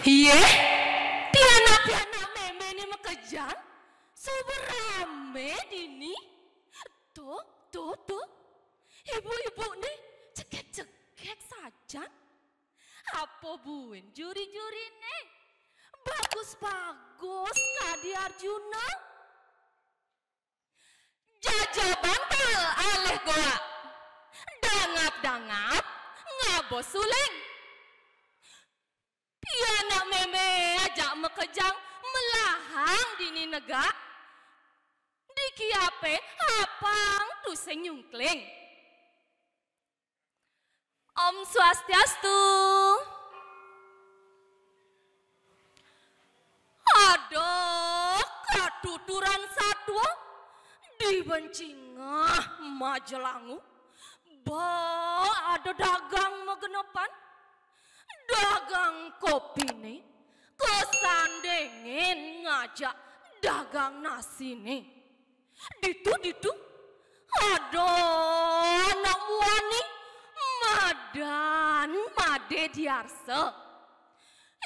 Iya, piana-piana meme ini mekejang, soberame dini. Tuh, ibu-ibu nih cekek saja. Apa buin juri-juri nih? Bagus-bagus Kadi Arjuna. Jajah bantal aleh goa. Dangap-dangap ngabos suling. Piana meme ajak mekejang melahang dini negak. Di kiape apang tuseng nyungkling. Om Swastiastu. Aduh, katuturan satwa dibencingah majelangu. Ada dagang megenepan. Dagang kopi nih, kesandengin ngajak dagang nasi nih. Ditu, aduh anak wani, made diarse.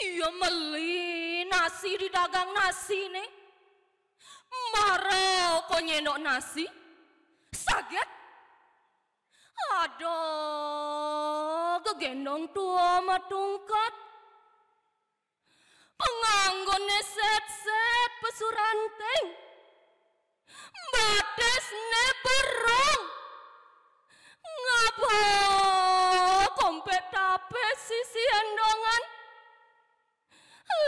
Iya meli nasi di dagang nasi nih. Marau kok nyendok nasi, saget. Aduh, kegendong tua matungkat. Penganggonnya set-set pesuranteng. Bates ne berong. Ngapa kompet tape sisi endongan.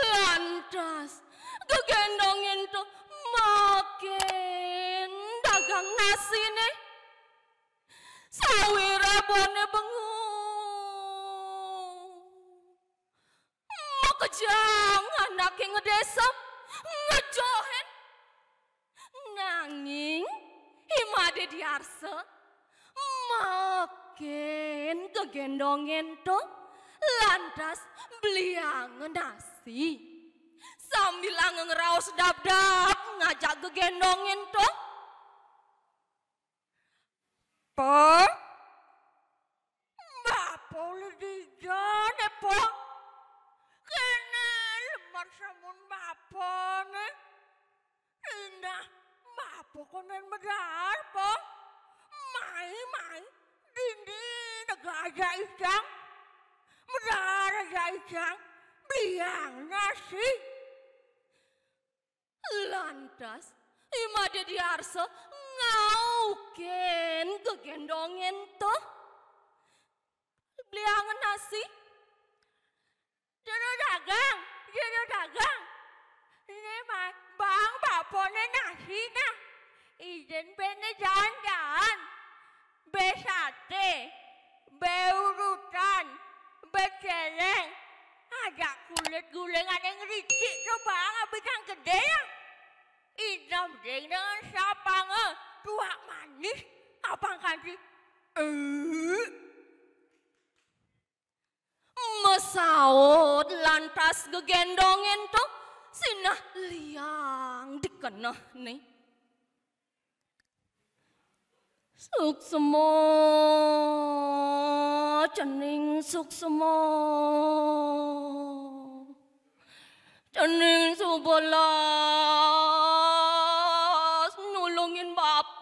Lantas, kegendongin tuh makin dagang nasi nih. Sawira bone bengung. Makejang anaknya ngedesam, ngejohen. Nanging, imade diarse, makin kegendongen to, lantas beliang nasi. Sambil ngeraos dap-dap, ngajak kegendongen to. Po, bapo ledijan po, kene lemar samun bapo ne, indah bapo konen medar po, mai, dindi aja isang, medar aja isang, biang nasi. Lantas, imade diarse ngauken kegendongen toh beliangan nasi jodoh dagang ini mah bang bapone nasi nah ijen bene jalan-jalan be sate be urutan be celeng ada kulit gulengan yang ricik coba abis gede ya. Idam dengan siapa nge? Tua manis, apa kasih? Mesaut lantas gegendongin tuh, sinah liang dikenah nih. Suksemo, cening suksemo. Cening subelas nulungin bapak.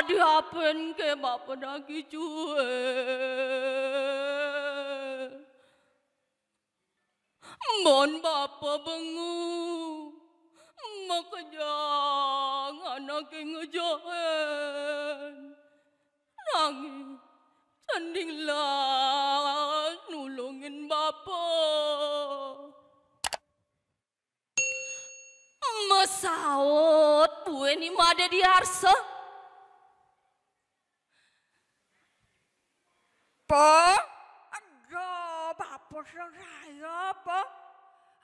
Diapain ke bapak lagi cuy. Mon bapak bengu. Makanya anaknya ngejahen. Nangis. Cendinglah nulungin bapak. Mesaut bueni made diarse. Po, aduh, bapak saya, po.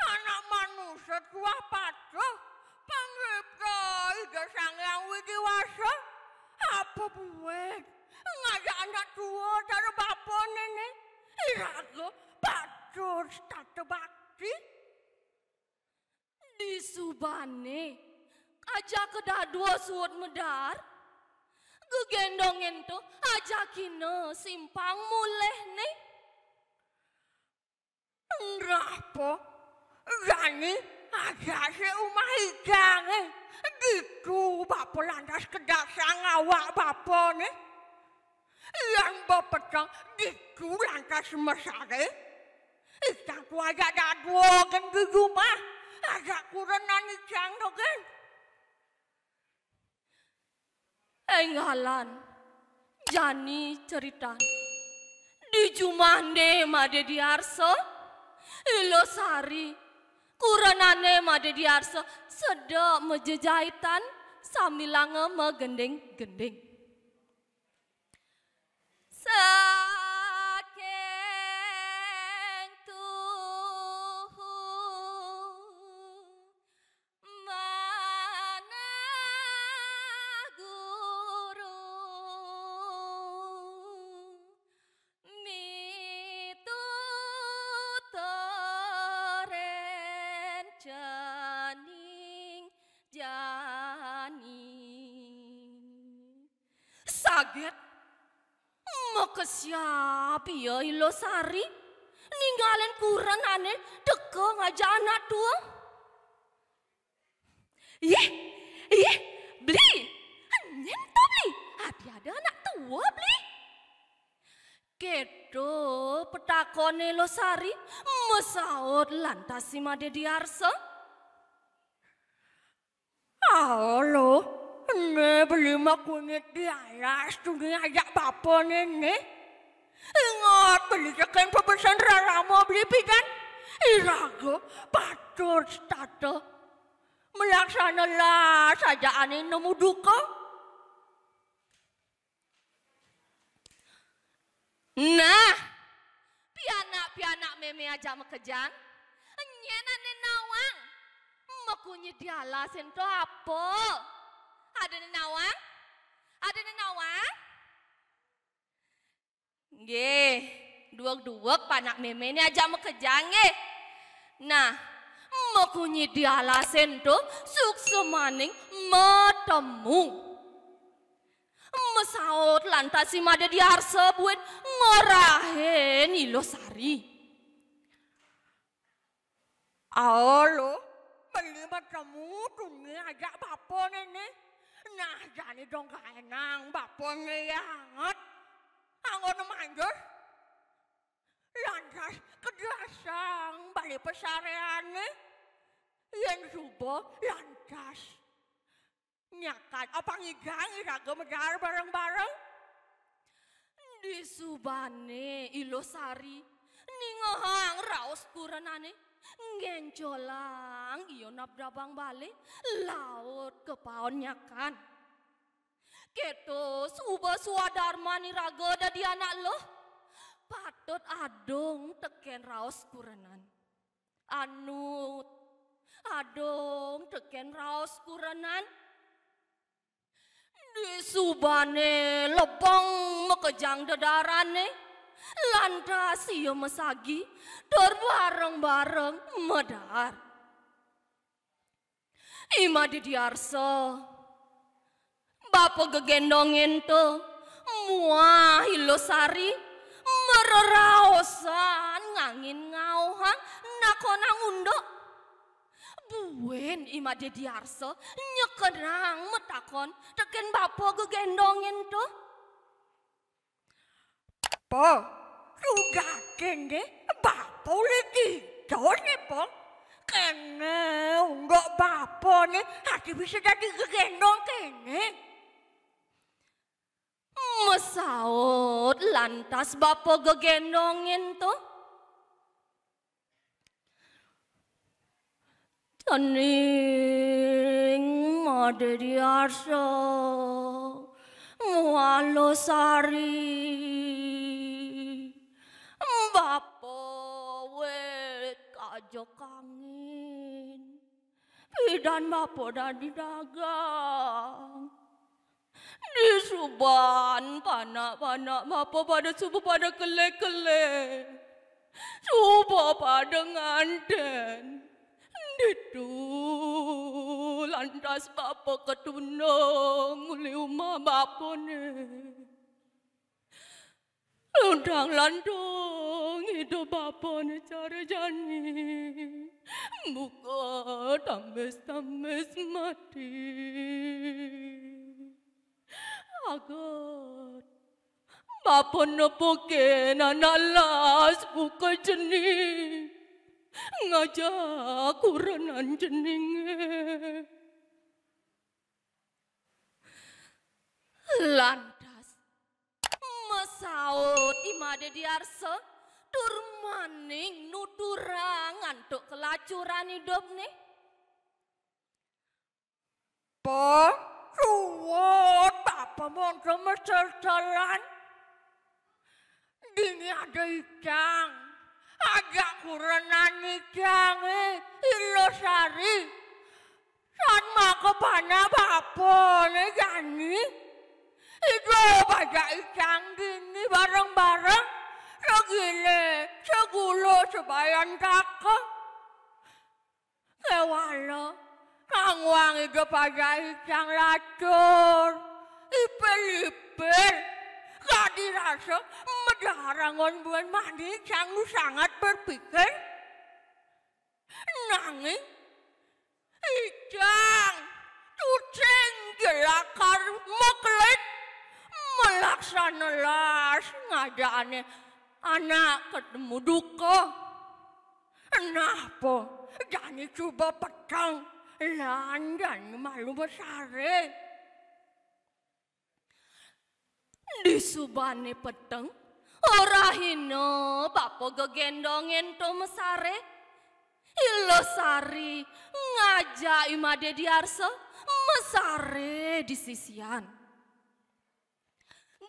Anak manusia tua patuh, panggil iga sangang widiwasa. Apa buat? Ngajak anak tua dari bapak nenek. Iraga, patuh, statu bakti. Di Subane, aja kedua suut medar. Gegendongin tuh ajakin simpang muleh nih. Kenapa? Yani agak seumah higang gitu bapak lantas kedasang awak bapak nih. Yang bapetang gitu lantas mesare. Ikan ku agak dadua kan di rumah. Agak kurang nikang tuh kan. Enggalan, Jani cerita. Di Jumande Made Diarso, Ilosari, kuranane Made Diarso, sedek mejejahitan sambil lange megendeng-gendeng. Sakeng tuhu mana guru mitutoren cening jani. Saget mau ke siapa ya Ilosari? Ninggalin kurang aneh deke ngajak anak tua. Iya, beli. Nyentuh beli. Hati ada anak tua beli. Kedo petakone Ilosari mesaut lantas si Made Diarso. Halo, ne beli makunyit dialas tuh ngajak bapak nenek. Ingat beli sekian pepesan raramo beli pikan. Iraga patur stata. Melaksanalah saja aneh nemu duka. Nah, pianak meme aja mekejang. Nyenane nawang. Makunya dialah sento apa? Ada nawang? Ada nawang? Nggih, duak-duak panak meme ini aja mekejang nggih. Nah, makunya dialah sento sukses maning metemu. Mesaut lantas si Made Diarso buat ngorahin Ilosari. Halo, beli bertemu tuh ngajak bapak nenek. Nah, jadi dong kaenang bapaknya hangat. Angon manjur. Lantas kedasang balik pesareane. Yang subuh lantas. Nyakat apa ngigang iraga medar bareng-bareng. Di Subane Ilosari ningohang raos kuranane ngencolang iyo nabrabang bale laut ke paon nyakan. Keto suba suadarma ni raga da di anak lo patut adong teken raos kuranan. Anut adong teken raos kuranan. Di Subane lebong mekejang dadarane lantas iyo mesagi terbareng-bareng medar. Made Diarso bapak gegendongin tuh muah Ilosari mereraosan ngangin ngauhang nakonang undok. Buen Made Diarso nyekenang metakon teken bapak gegendongin tuh. Po, juga kenge bapak lagi jauh nih po. Kene enggak bapak nih hati bisa jadi gegendong kene. Mesaut lantas bapak gegendongin tuh. Tening Made Diarso Mualosari kangin. Pidan bapo dadi dagang. Di suban panak-panak bapo pada subuh pada kele-kele. Subuh pada nganten. Ditu lantas bapo ketunong muli umah bapo ne. Lundang landong hidup bapo ne cara jani. Muka tames-tames mati. Agat bapo nepoke nanalas buka jening. Ngajak kuranan jeninge. Lantas mesaut imade diarse tur maning nuturang ngantuk kelacuran hidup nih. Po, ruwet Bapak mondo mesel-selan. Dini ada idang. Agak kurenan idang ilo sari. San maka pana Bapak nih gani. Itu banyak idang gini bareng-bareng. Segile, segulo sebayan kakak. Kewala, kangwang itu pada idang lacur. Ipel-ipel. Gak dirasa medarangon bulan mandi sanggup sangat berpikir. Nanging, idang, kucing jelakar meklet. Melaksana las ngadaannya anak ketemu duka. Kenapa? Jani coba petang. Landan malu besare. Di subane peteng, ora hina bapo gegendongin to mesare. Ilo sari ngajak imade diarse mesare di sisian.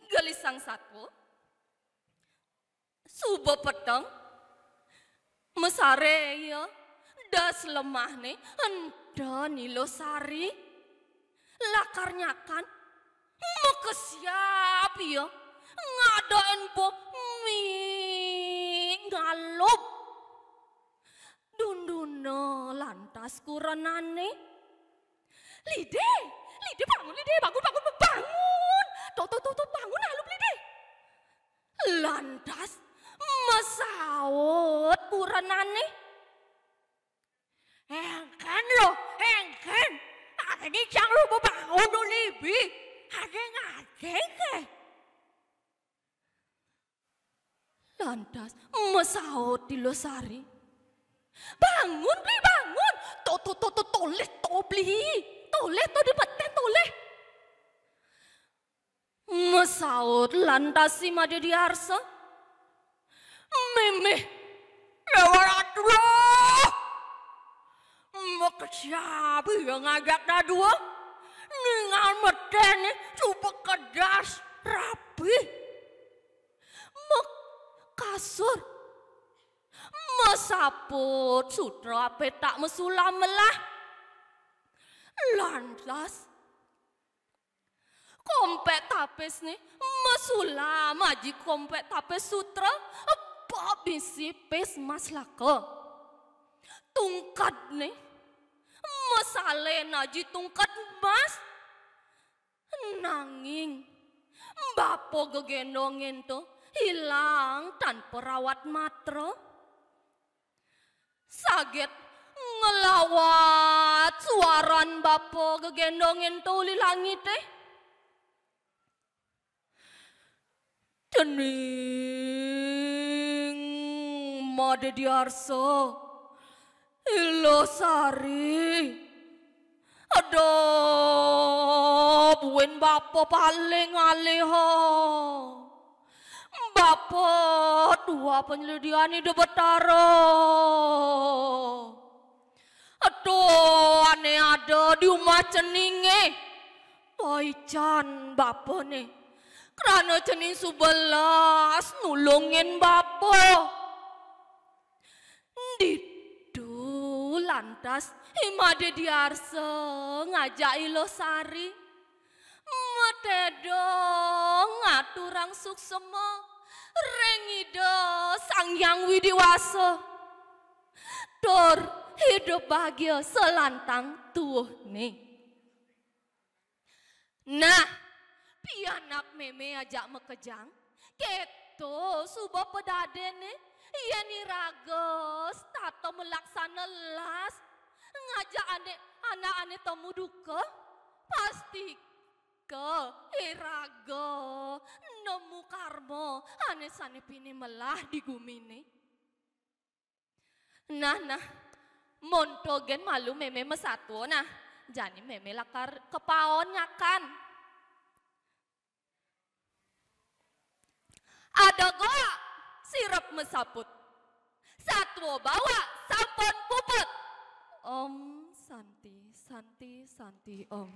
Gelisang satu, subuh peteng, mesare ya, das lemah nih, enda nilo sari, lakarnya kan. Mau kesiap ya, ngadain po mie ngalup. Dunduno lantas kurenane. Lide bangun Lide, bangun. Tuh bangun alup Lide. Lantas mesaut kurenane. Engken loh, engken. Ini jangan lupa bangun dulu Libi. Adeng ke? Lantas mesaut di losari. Bangun Bli, bangun. Toleh Bli. Toleh di peten toleh. Mesaut lantas si made diarse. Memeh. Lewat loh. Mau kesiapi yang ngajak dah dua. Ningal meden coba kedas rapi. Mek kasur. Mesaput sutra petak mesulam melah. Lantas kompet tapes nih mesulam aji kompet tapes sutra. Apa bisi pes mas laka. Tungkat nih. Mesalen aji tungkat mas. Nanging bapo gegendongin tuh hilang tanpa rawat matra. Saget ngelawat suaran bapo gegendongin tuh li langit Cening made diarso ilo sari. Aduh, buin bapo paling aleho. Bapo dua penyelidikan hidup betaro. Aduh, aneh ada di rumah ceninge. Toican bapo nih. Karena cening subelas nulungin bapo. Didu lantas imade diarse ngajak ilo sari. Metedo ngaturang suksema rengido sang yang widiwasa. Dor hidup bahagia selantang tuh nih. Nah, pianak meme ajak mekejang. Keto subuh pedadene iya nih rages tato melaksana las ngajak anak ane temu duka pasti ke iraga nemu karma ane sane pini melah di gumine. Nah montogen malu meme mesatu nah jani meme lakar kepaon nyakan. Ada goa sirap mesaput. Satwa bawa sampun puput. Om Santi Santi Santi Om.